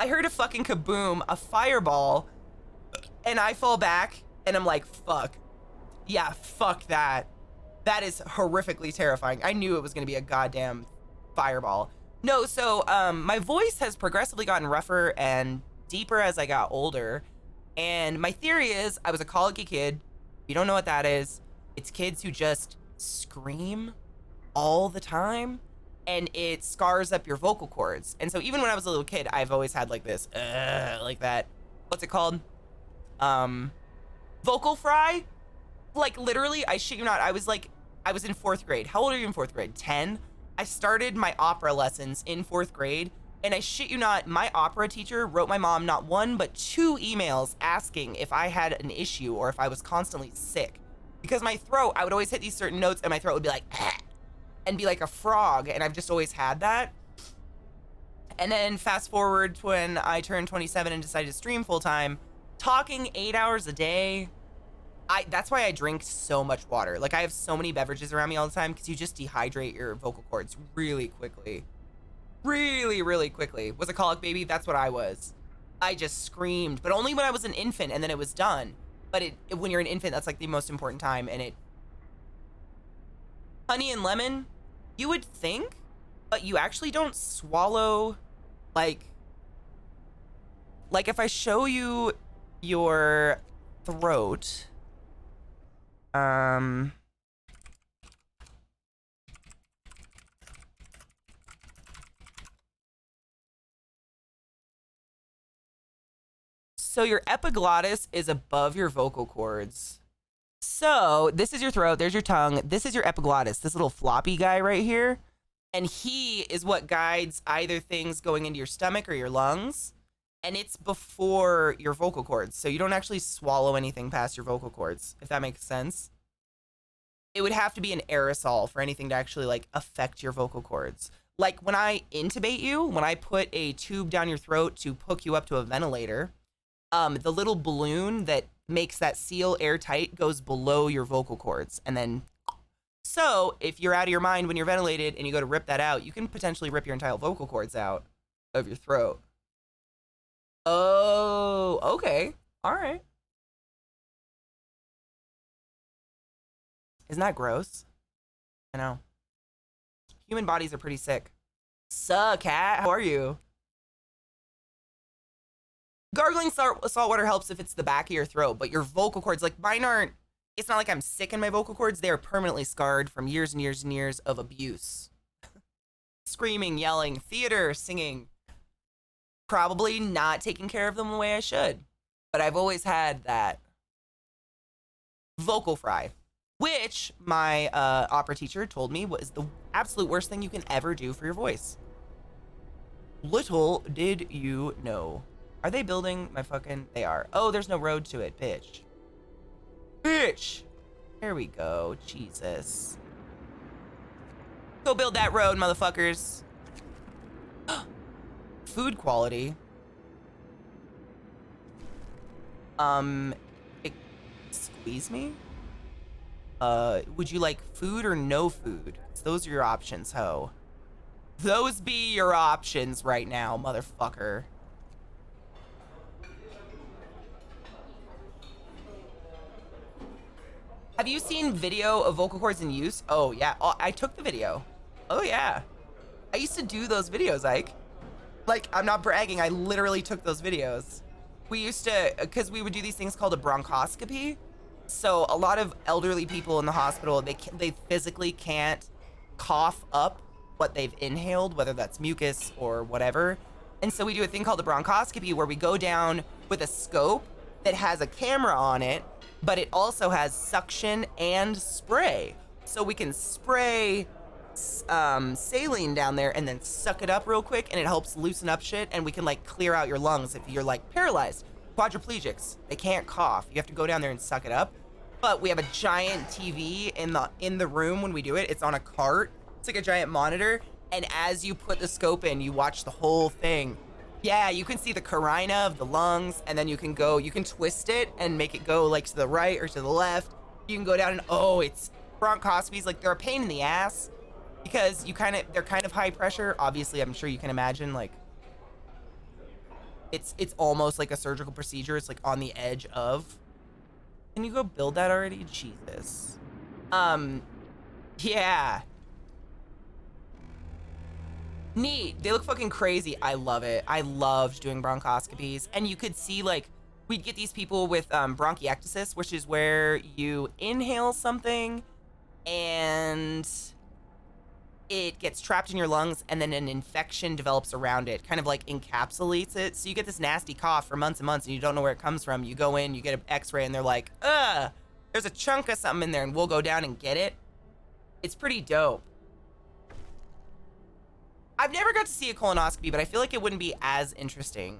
I heard a fucking kaboom, a fireball, and I fall back and I'm like, fuck. Yeah, fuck that. That is horrifically terrifying. I knew it was gonna be a goddamn fireball. No, so my voice has progressively gotten rougher and deeper as I got older. And my theory is I was a colicky kid. If you don't know what that is, it's kids who just scream all the time and it scars up your vocal cords. And so even when I was a little kid, I've always had like this, like that, what's it called? Vocal fry? Like literally, I shit you not, I was in 4th grade. How old are you in 4th grade? 10? I started my opera lessons in 4th grade, and I shit you not, my opera teacher wrote my mom not 1, but 2 emails asking if I had an issue or if I was constantly sick. Because my throat, I would always hit these certain notes and my throat would be like, and be like a frog, and I've just always had that. And then fast forward to when I turned 27 and decided to stream full time, talking 8 hours a day, that's why I drink so much water. Like, I have so many beverages around me all the time because you just dehydrate your vocal cords really quickly. Really, really quickly. Was a colic baby? That's what I was. I just screamed, but only when I was an infant, and then it was done. But when you're an infant, that's like the most important time, and it... Honey and lemon, you would think, but you actually don't swallow, like if I show you your throat... So your epiglottis is above your vocal cords. So this is your throat, there's your tongue, this is your epiglottis, this little floppy guy right here. And he is what guides either things going into your stomach or your lungs. And it's before your vocal cords. So you don't actually swallow anything past your vocal cords, if that makes sense. It would have to be an aerosol for anything to actually like affect your vocal cords. Like when I intubate you, when I put a tube down your throat to hook you up to a ventilator, the little balloon that makes that seal airtight goes below your vocal cords. And then, so if you're out of your mind when you're ventilated and you go to rip that out, you can potentially rip your entire vocal cords out of your throat. Oh, okay. All right. Isn't that gross? I know. Human bodies are pretty sick. Suh, cat. How are you? Gargling salt water helps if it's the back of your throat, but your vocal cords, like mine aren't, it's not like I'm sick in my vocal cords. They are permanently scarred from years and years and years of abuse. Screaming, yelling, theater, singing. Probably not taking care of them the way I should. But I've always had that vocal fry, which my opera teacher told me was the absolute worst thing you can ever do for your voice. Little did you know. Are they building my fucking... They are. Oh, there's no road to it, bitch. Bitch! There we go. Jesus. Go build that road, motherfuckers. Food quality. Squeeze me? Would you like food or no food? Those are your options, ho. Those be your options right now, motherfucker. Have you seen video of vocal cords in use? Oh, yeah. Oh, I took the video. Oh, yeah. I used to do those videos, Ike. Like, I'm not bragging. I literally took those videos. We used to, because we would do these things called a bronchoscopy. So a lot of elderly people in the hospital, they physically can't cough up what they've inhaled, whether that's mucus or whatever. And so we do a thing called a bronchoscopy where we go down with a scope that has a camera on it, but it also has suction and spray. So we can spray saline down there and then suck it up real quick, and it helps loosen up shit, and we can like clear out your lungs if you're like paralyzed. Quadriplegics, they can't cough. You have to go down there and suck it up. But we have a giant TV in the room when we do it. It's on a cart. It's like a giant monitor, and as you put the scope in, you watch the whole thing. Yeah, you can see the carina of the lungs, and then you can twist it and make it go like to the right or to the left. You can go down and, oh, it's bronchoscopies, like they're a pain in the ass because they're kind of high pressure. Obviously, I'm sure you can imagine, like, It's almost like a surgical procedure. It's like on the edge of. Can you go build that already? Jesus. Yeah. Neat. They look fucking crazy. I love it. I loved doing bronchoscopies. And you could see, like, we'd get these people with bronchiectasis, which is where you inhale something and it gets trapped in your lungs and then an infection develops around it, kind of like encapsulates it. So you get this nasty cough for months and months and you don't know where it comes from. You go in, you get an x-ray and they're like, there's a chunk of something in there and we'll go down and get it. It's pretty dope. I've never got to see a colonoscopy, but I feel like it wouldn't be as interesting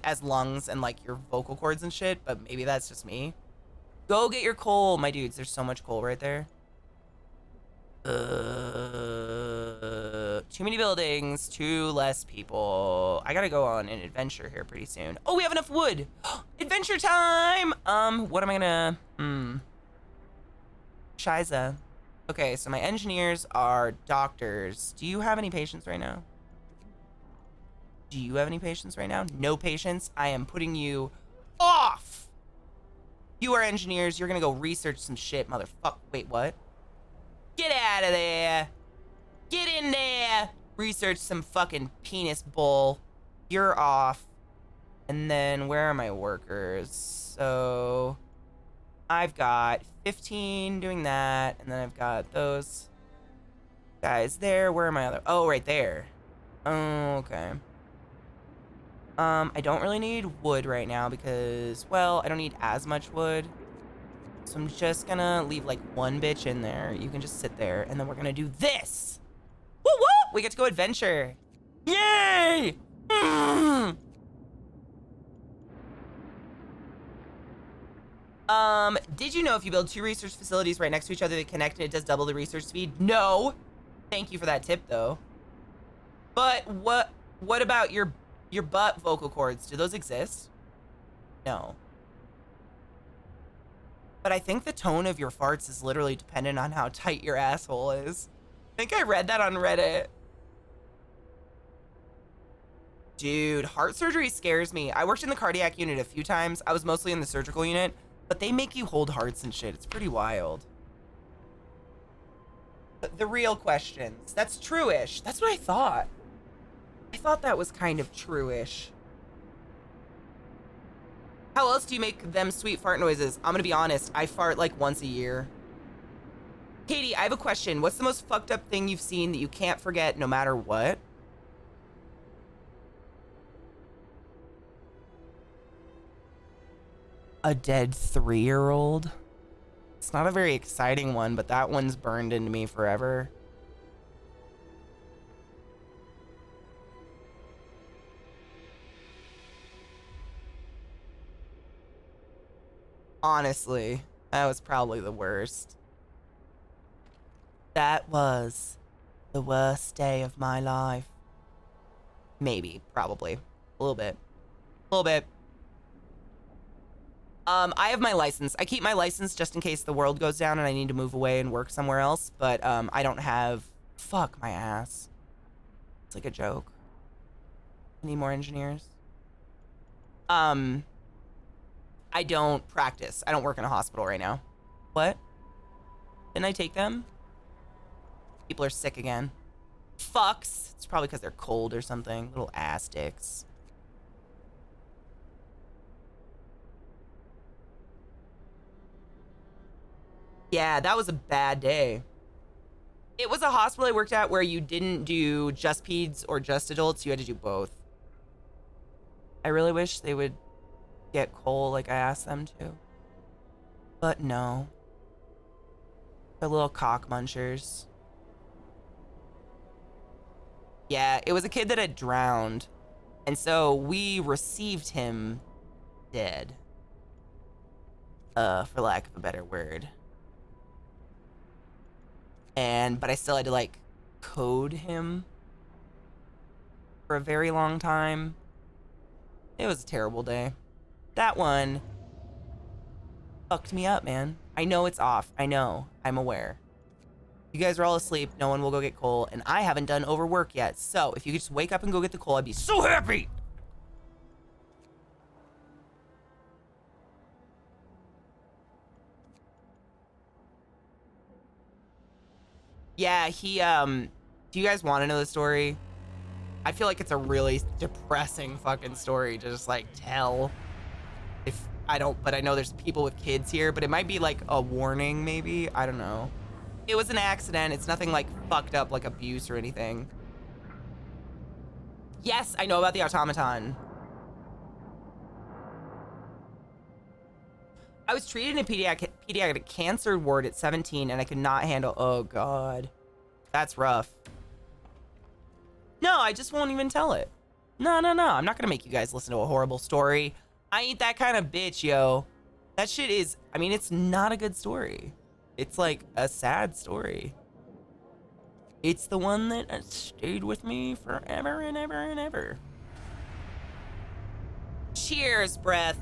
as lungs and like your vocal cords and shit, but maybe that's just me. Go get your coal, my dudes. There's so much coal right there. Too many buildings, too less people. I gotta go on an adventure here pretty soon. Oh, we have enough wood. Adventure time. What am I gonna, Shiza. Okay, so my engineers are doctors. Do you have any patients right now? Do you have any patients right now? No patients. I am putting you off. You are engineers. You're gonna go research some shit, motherfucker. Wait, what? Get out of there. Get in there. Research some fucking penis bull. You're off. And then where are my workers? So I've got 15 doing that. And then I've got those guys there. Where are my other? Oh, right there. Oh, okay. I don't really need wood right now because, well, I don't need as much wood. So I'm just gonna leave like one bitch in there. You can just sit there and then we're gonna do this. Woo woo! We get to go adventure. Yay! Did you know if you build 2 research facilities right next to each other, they connect and it does double the research speed? No. Thank you for that tip though. But what about your butt vocal cords? Do those exist? No. But I think the tone of your farts is literally dependent on how tight your asshole is. I think I read that on Reddit. Dude, heart surgery scares me. I worked in the cardiac unit a few times. I was mostly in the surgical unit, but they make you hold hearts and shit. It's pretty wild. But the real questions. That's true-ish. That's what I thought. I thought that was kind of true-ish. How else do you make them sweet fart noises? I'm gonna be honest, I fart like once a year. Katie, I have a question. What's the most fucked up thing you've seen that you can't forget no matter what? A dead 3-year-old? It's not a very exciting one, but that one's burned into me forever. Honestly, that was probably the worst. That was the worst day of my life. Maybe, probably. A little bit. A little bit. I have my license. I keep my license just in case the world goes down and I need to move away and work somewhere else, but I don't have... Fuck my ass. It's like a joke. I need more engineers. I don't practice. I don't work in a hospital right now. What? Didn't I take them? People are sick again. Fucks. It's probably because they're cold or something. Little ass dicks. Yeah, that was a bad day. It was a hospital I worked at where you didn't do just peds or just adults. You had to do both. I really wish they would get Cole like I asked them to. But no. They're little cock munchers. Yeah, it was a kid that had drowned. And so we received him dead. For lack of a better word. But I still had to like code him for a very long time. It was a terrible day. That one fucked me up, man. I know it's off. I know. I'm aware. You guys are all asleep. No one will go get coal, and I haven't done overwork yet. So if you could just wake up and go get the coal, I'd be so happy. Yeah, he, do you guys want to know the story? I feel like it's a really depressing fucking story to just like tell. If I don't, but I know there's people with kids here, but it might be like a warning maybe. I don't know. It was an accident. It's nothing like fucked up like abuse or anything. Yes, I know about the automaton. I was treated in a pediatric cancer ward at 17 and I could not handle, oh God, that's rough. No, I just won't even tell it. No. I'm not gonna make you guys listen to a horrible story. I ain't that kind of bitch, yo. That shit is, I mean, it's not a good story. It's like a sad story. It's the one that stayed with me forever and ever and ever. Cheers, breath.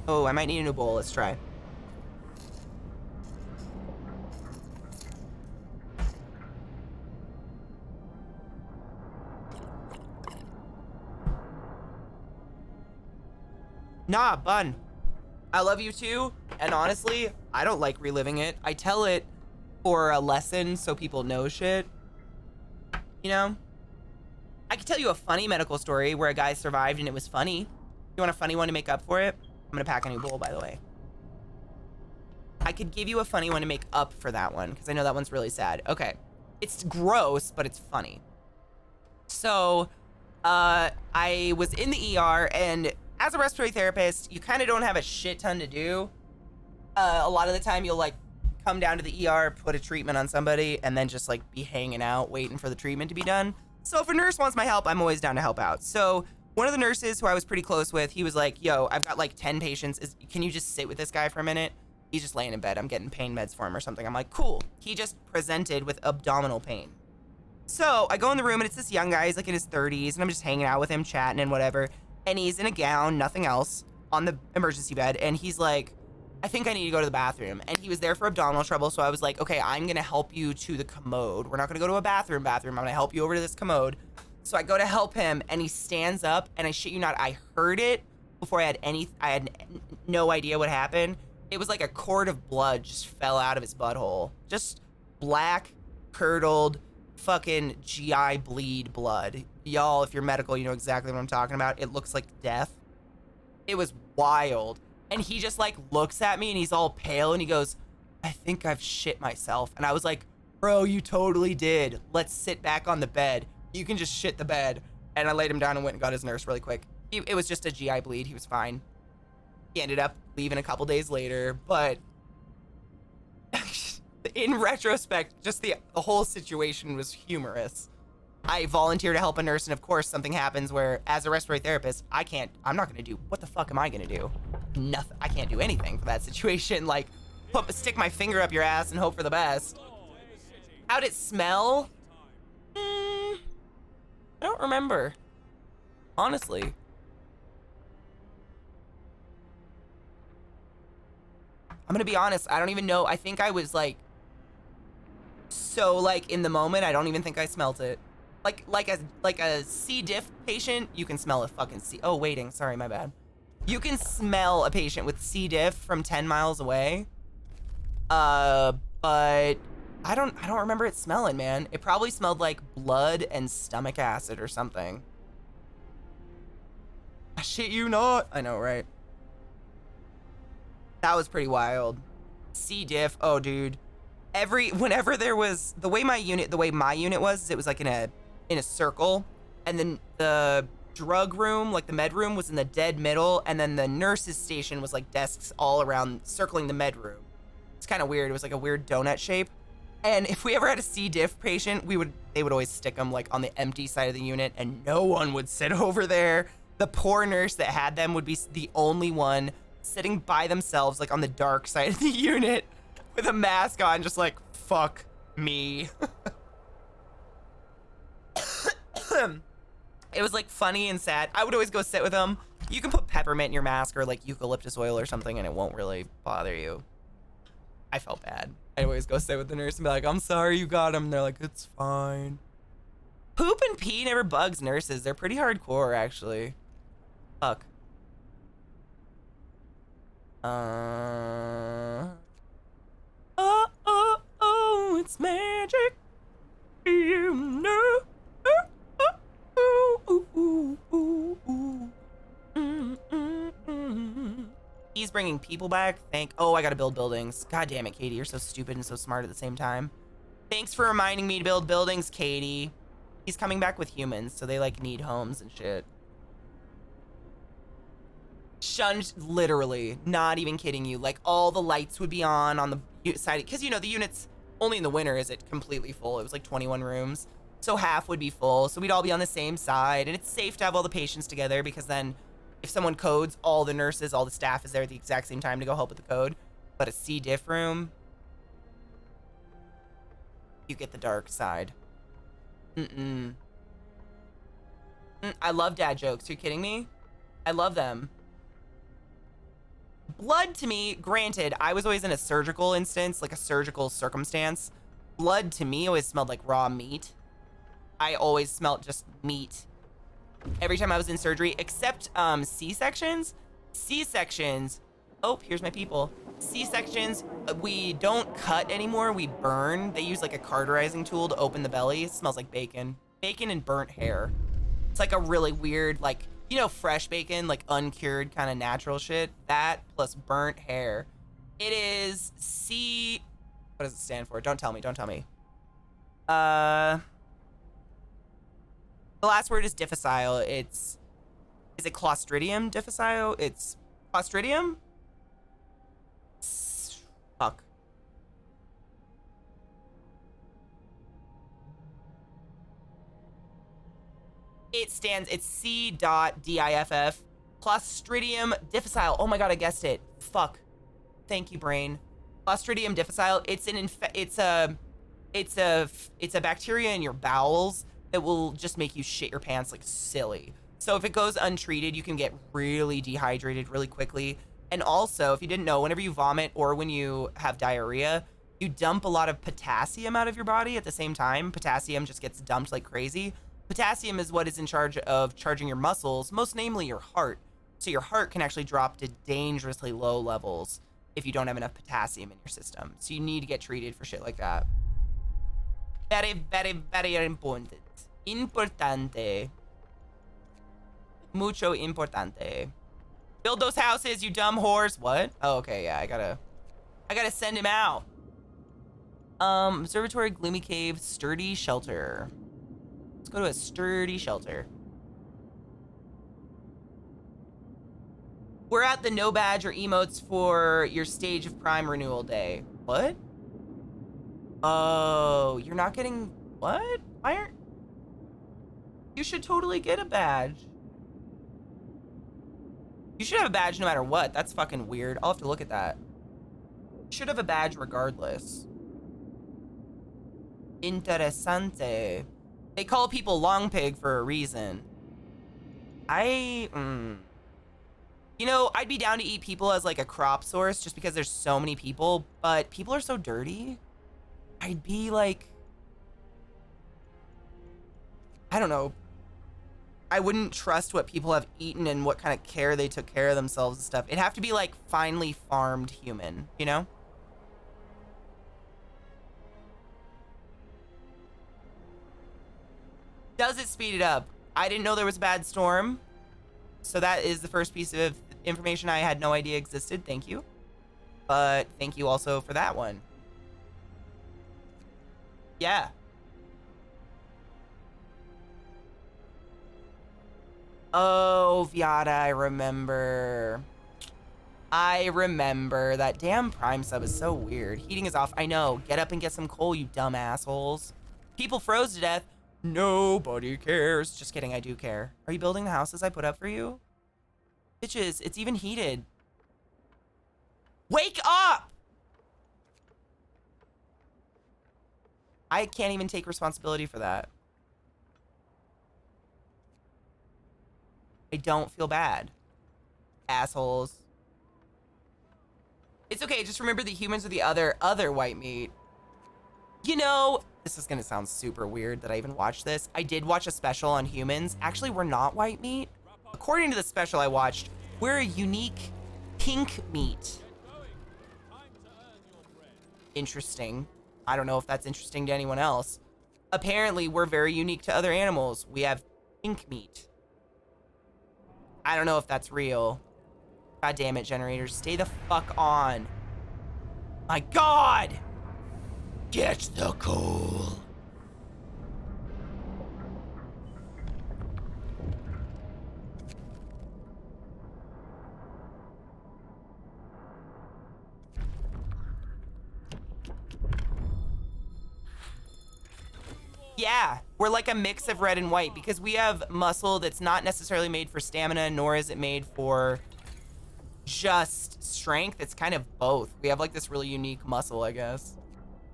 Oh, I might need a new bowl. Let's try. Nah, bun. I love you too. And honestly, I don't like reliving it. I tell it for a lesson so people know shit. You know? I could tell you a funny medical story where a guy survived and it was funny. You want a funny one to make up for it? I'm gonna pack a new bowl, by the way. I could give you a funny one to make up for that one, because I know that one's really sad. Okay. It's gross, but it's funny. So, I was in the ER, and as a respiratory therapist, you kind of don't have a shit ton to do. A lot of the time, you'll, like, come down to the ER, put a treatment on somebody, and then just, like, be hanging out, waiting for the treatment to be done. So if a nurse wants my help, I'm always down to help out. So one of the nurses who I was pretty close with, he was like, yo, I've got like 10 patients. Can you just sit with this guy for a minute? He's just laying in bed. I'm getting pain meds for him or something. I'm like, cool. He just presented with abdominal pain. So I go in the room and it's this young guy. He's like in his 30s and I'm just hanging out with him, chatting and whatever. And he's in a gown, nothing else, on the emergency bed. And he's like, I think I need to go to the bathroom. And he was there for abdominal trouble. So I was like, okay, I'm going to help you to the commode. We're not going to go to a bathroom. I'm going to help you over to this commode. So I go to help him and he stands up and I shit you not, I heard it before I had no idea what happened. It was like a cord of blood just fell out of his butthole. Just black, curdled, fucking GI bleed blood. Y'all, if you're medical, you know exactly what I'm talking about. It looks like death. It was wild. And he just like looks at me and he's all pale and he goes, I think I've shit myself. And I was like, bro, you totally did. Let's sit back on the bed. You can just shit the bed. And I laid him down and went and got his nurse really quick. It was just a GI bleed. He was fine. He ended up leaving a couple days later, but in retrospect, just the whole situation was humorous. I volunteer to help a nurse, and of course something happens where, as a respiratory therapist, I'm not gonna do, what the fuck am I gonna do? Nothing. I can't do anything for that situation. Like, stick my finger up your ass and hope for the best. How'd it smell? I don't remember. Honestly. I'm gonna be honest, I don't even know. I think I was like, so like in the moment, I don't even think I smelt it. Like a C. diff patient, you can smell a fucking C. Oh, waiting, sorry, my bad. You can smell a patient with C. diff from 10 miles away. But I don't remember it smelling, man. It probably smelled like blood and stomach acid or something. I shit you not. I know, right? That was pretty wild. C. diff, oh dude. Whenever there was, the way my unit was, it was like in a circle, and then the drug room, like the med room, was in the dead middle, and then the nurse's station was like desks all around circling the med room. It's kind of weird. It was like a weird donut shape. And if we ever had a C. diff patient, they would always stick them like on the empty side of the unit, and no one would sit over there. The poor nurse that had them would be the only one sitting by themselves, like on the dark side of the unit with a mask on, just like, fuck me. It was like funny and sad. I would always go sit with them. You can put peppermint in your mask or like eucalyptus oil or something and it won't really bother you. I felt bad. I'd always go sit with the nurse and be like, I'm sorry you got him. And they're like, it's fine. Poop and pee never bugs nurses. They're pretty hardcore, actually. Fuck. Oh, it's magic. You know. He's bringing people back. Oh, I gotta build buildings. God damn it, Katie. You're so stupid and so smart at the same time. Thanks for reminding me to build buildings, Katie. He's coming back with humans, so they like need homes and shit. Shunned, literally, not even kidding you. Like all the lights would be on the side, because you know the units only in the winter is it completely full. It was like 21 rooms, so half would be full. So we'd all be on the same side, and it's safe to have all the patients together because then if someone codes, all the nurses, all the staff is there at the exact same time to go help with the code. But a C diff room, you get the dark side. I love dad jokes. Are you kidding me? I love them. Blood to me, granted, I was always in a surgical instance, like a surgical circumstance. Blood to me always smelled like raw meat. I always smelled just meat every time I was in surgery, except C-sections. C-sections, oh, here's my people. C-sections, we don't cut anymore, we burn. They use like a cauterizing tool to open the belly. It smells like bacon. Bacon and burnt hair. It's like a really weird, like, you know, fresh bacon, like uncured kind of natural shit. That plus burnt hair. It is C, what does it stand for? Don't tell me, don't tell me. The last word is difficile. Is it Clostridium difficile? It's Clostridium? Fuck. It's C.diff. Clostridium difficile. Oh my god, I guessed it. Fuck. Thank you, brain. Clostridium difficile. It's a bacteria in your bowels that will just make you shit your pants like silly. So if it goes untreated, you can get really dehydrated really quickly. And also, if you didn't know, whenever you vomit or when you have diarrhea, you dump a lot of potassium out of your body at the same time. Potassium just gets dumped like crazy. Potassium is what is in charge of charging your muscles, most namely your heart. So your heart can actually drop to dangerously low levels if you don't have enough potassium in your system. So you need to get treated for shit like that. Very, very, very important. Importante. Mucho importante. Build those houses, you dumb whores. What? Oh, okay, yeah, I gotta send him out. Observatory, gloomy cave, sturdy shelter. Let's go to a sturdy shelter. We're at the no badge or emotes for your stage of prime renewal day. What? Oh, you're not getting, what? Why aren't, you should totally get a badge. You should have a badge no matter what. That's fucking weird. I'll have to look at that. You should have a badge regardless. Interessante. They call people long pig for a reason. You know, I'd be down to eat people as like a crop source just because there's so many people, but people are so dirty. I'd be like, I don't know. I wouldn't trust what people have eaten and what kind of care they took care of themselves and stuff. It'd have to be like finely farmed human, you know? Does it speed it up? I didn't know there was a bad storm. So that is the first piece of information I had no idea existed. Thank you. But thank you also for that one. Yeah. Oh, Viata, I remember. I remember. That damn Prime sub is so weird. Heating is off. I know. Get up and get some coal, you dumb assholes. People froze to death. Nobody cares. Just kidding, I do care. Are you building the houses I put up for you? Bitches, it's even heated. Wake up! I can't even take responsibility for that. I don't feel bad. Assholes. It's okay, just remember the humans are the other white meat. You know, this is gonna sound super weird that I even watched this. I did watch a special on humans. Actually, we're not white meat. According to the special I watched, we're a unique pink meat. Interesting. I don't know if that's interesting to anyone else. Apparently, we're very unique to other animals. We have pink meat. I don't know if that's real. God damn it, generators. Stay the fuck on. My God! Get the coal. Yeah, we're like a mix of red and white because we have muscle that's not necessarily made for stamina, nor is it made for just strength. It's kind of both. We have like this really unique muscle, I guess.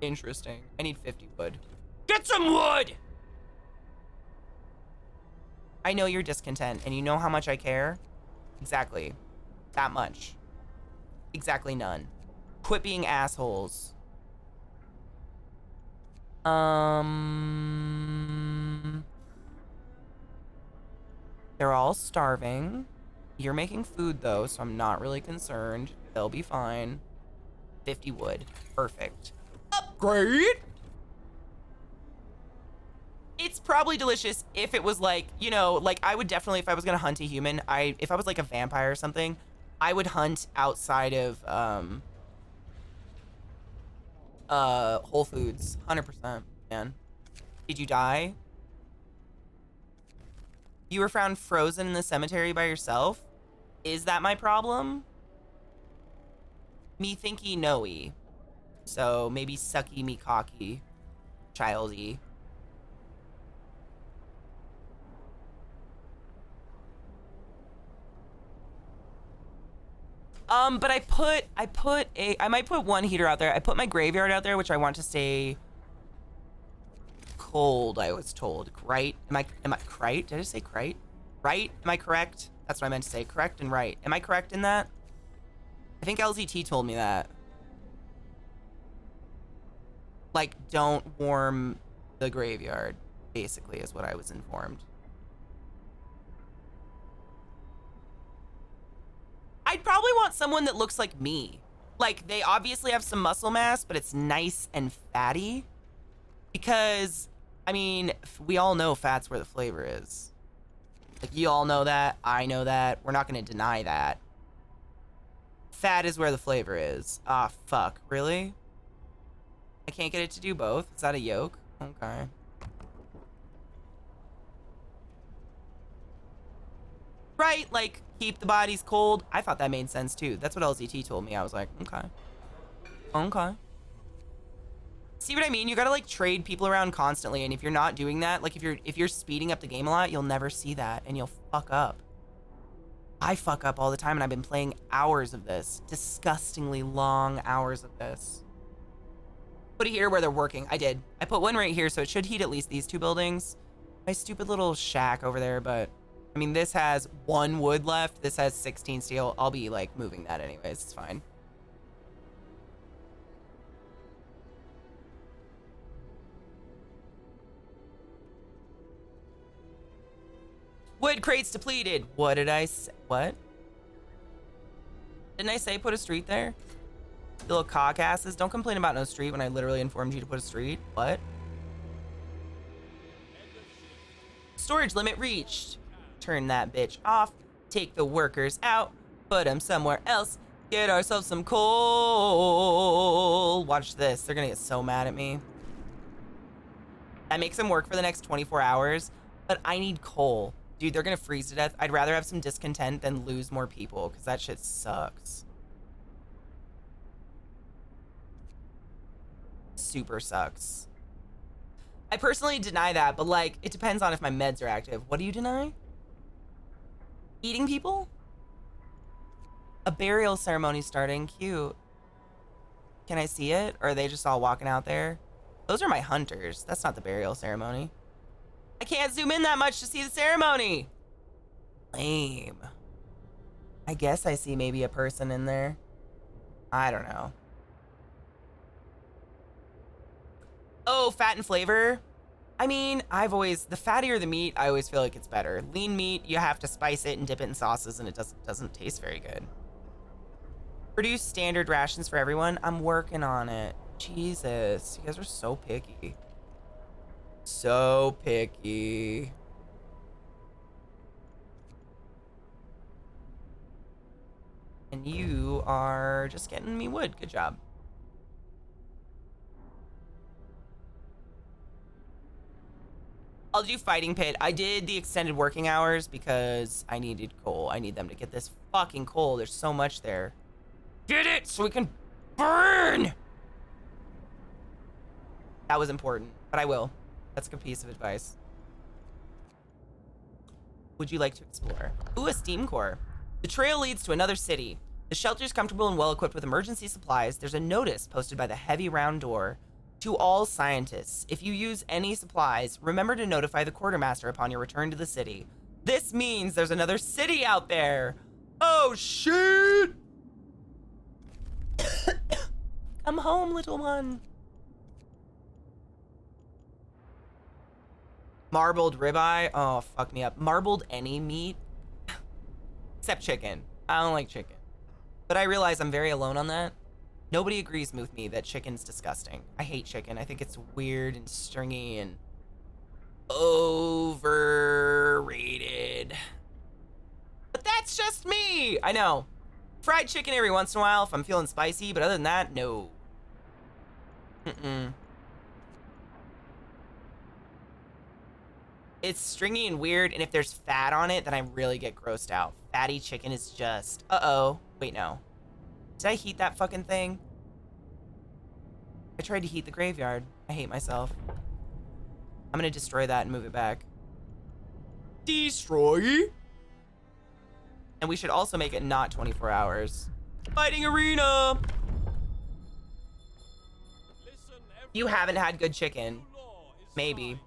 Interesting. I need 50 wood. Get some wood! I know you're discontent, and you know how much I care. Exactly. That much. Exactly none. Quit being assholes. They're all starving. You're making food though, so I'm not really concerned. They'll be fine. 50 wood. Perfect. Upgrade! It's probably delicious if it was like, you know, like I would definitely, if I was gonna hunt a human, if I was like a vampire or something, I would hunt outside of Whole Foods. 100%, man. Did you die? You were found frozen in the cemetery by yourself? Is that my problem? Me thinky no-y. So maybe sucky me cocky. Childy. But I might put one heater out there. I put my graveyard out there, which I want to stay cold, I was told. Right? Am I right? Did I say right? Right? Am I correct? That's what I meant to say. Correct and right. Am I correct in that? I think LZT told me that. Like, don't warm the graveyard, basically, is what I was informed. I'd probably want someone that looks like me. Like, they obviously have some muscle mass, but it's nice and fatty. Because, I mean, we all know fat's where the flavor is. Like, you all know that. I know that. We're not going to deny that. Fat is where the flavor is. Ah, fuck. Really? I can't get it to do both? Is that a yoke? Okay. Right, like, keep the bodies cold. I thought that made sense, too. That's what LZT told me. I was like, okay. Okay. See what I mean? You gotta, like, trade people around constantly, and if you're not doing that, like, if you're speeding up the game a lot, you'll never see that, and you'll fuck up. I fuck up all the time, and I've been playing hours of this. Disgustingly long hours of this. Put it here where they're working. I did. I put one right here, so it should heat at least these two buildings. My stupid little shack over there, but... I mean, this has 1 wood left. This has 16 steel. I'll be, like, moving that anyways. It's fine. Wood crates depleted. What did I say? What? Didn't I say put a street there? You little cockasses. Don't complain about no street when I literally informed you to put a street. What? Storage limit reached. Turn that bitch off. Take the workers out. Put them somewhere else. Get ourselves some coal. Watch this. They're gonna get so mad at me. That makes them work for the next 24 hours. But I need coal. Dude, they're gonna freeze to death. I'd rather have some discontent than lose more people, because that shit sucks. Super sucks. I personally deny that, but like, it depends on if my meds are active. What do you deny? Eating people? A burial ceremony starting. Cute. Can I see it? Or are they just all walking out there? Those are my hunters. That's not the burial ceremony. I can't zoom in that much to see the ceremony. Lame. I guess I see maybe a person in there. I don't know. Oh, fat and flavor. I mean, the fattier the meat, I always feel like it's better. Lean meat, you have to spice it and dip it in sauces, and it doesn't taste very good. Produce standard rations for everyone. I'm working on it. Jesus, you guys are so picky. So picky. And you are just getting me wood. Good job. I'll do fighting pit. I did the extended working hours because I needed coal. I need them to get this fucking coal. There's so much there. Get it so we can burn. That was important, but I will. That's a good piece of advice. Would you like to explore? Ooh, a steam core. The trail leads to another city. The shelter's comfortable and well equipped with emergency supplies. There's a notice posted by the heavy round door. To all scientists, if you use any supplies, remember to notify the quartermaster upon your return to the city. This means there's another city out there. Oh, shit! Come home, little one. Marbled ribeye. Oh, fuck me up. Marbled any meat. Except chicken. I don't like chicken. But I realize I'm very alone on that. Nobody agrees with me that chicken's disgusting. I hate chicken. I think it's weird and stringy and overrated. But that's just me. I know. Fried chicken every once in a while if I'm feeling spicy, but other than that, no. It's stringy and weird, and if there's fat on it, then I really get grossed out. Fatty chicken is just... Uh-oh. Wait, no. Did I heat that fucking thing? I tried to heat the graveyard. I hate myself. I'm gonna destroy that and move it back. Destroy? And we should also make it not 24 hours. Fighting arena! You haven't had good chicken. Maybe.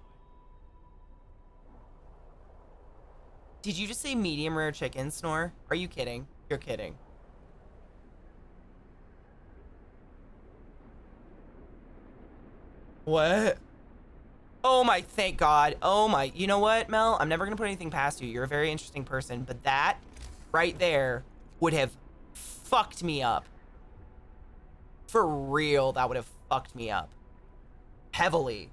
Did you just say medium rare chicken, Snore? Are you kidding? You're kidding. What? Oh my, thank God. Oh my, you know what, Mel? I'm never gonna put anything past you. You're a very interesting person, but that right there would have fucked me up. For real, that would have fucked me up. Heavily.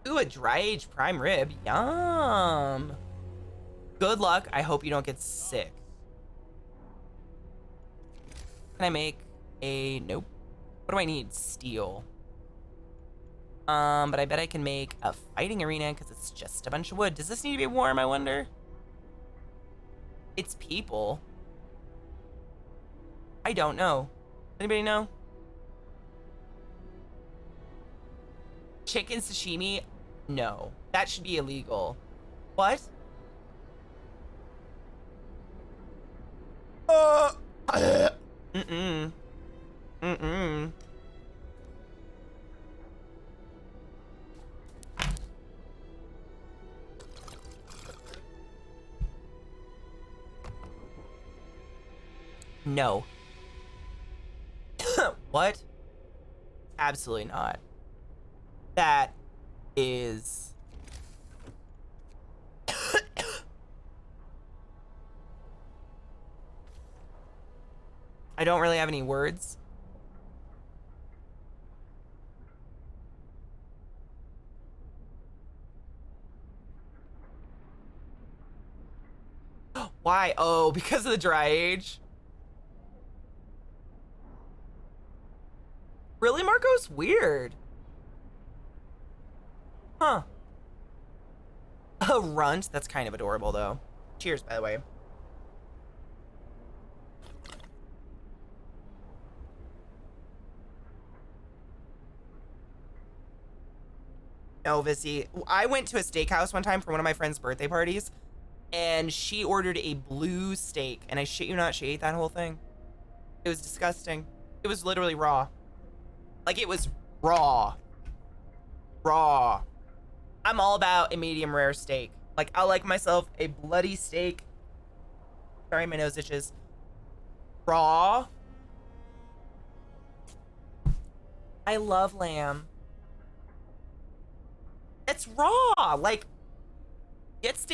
Ooh, a dry aged prime rib. Yum. Good luck. I hope you don't get sick. Can I make a... Nope. What do I need? Steel. But I bet I can make a fighting arena because it's just a bunch of wood. Does this need to be warm, I wonder? It's people. I don't know. Anybody know? Chicken sashimi? No. That should be illegal. What? Mm-mm. Mm-mm. No. What? Absolutely not. That is... I don't really have any words. Why? Oh, because of the dry age? Really, Marcos? Weird. Huh. A runt? That's kind of adorable, though. Cheers, by the way. No, Vissy. I went to a steakhouse one time for one of my friend's birthday parties, and she ordered a blue steak, and I shit you not, she ate that whole thing. It was disgusting. It was literally raw. Like, it was raw. Raw. I'm all about a medium rare steak. Like, I like myself a bloody steak. Sorry, my nose itches. Raw. I love lamb. It's raw. Like, get steak.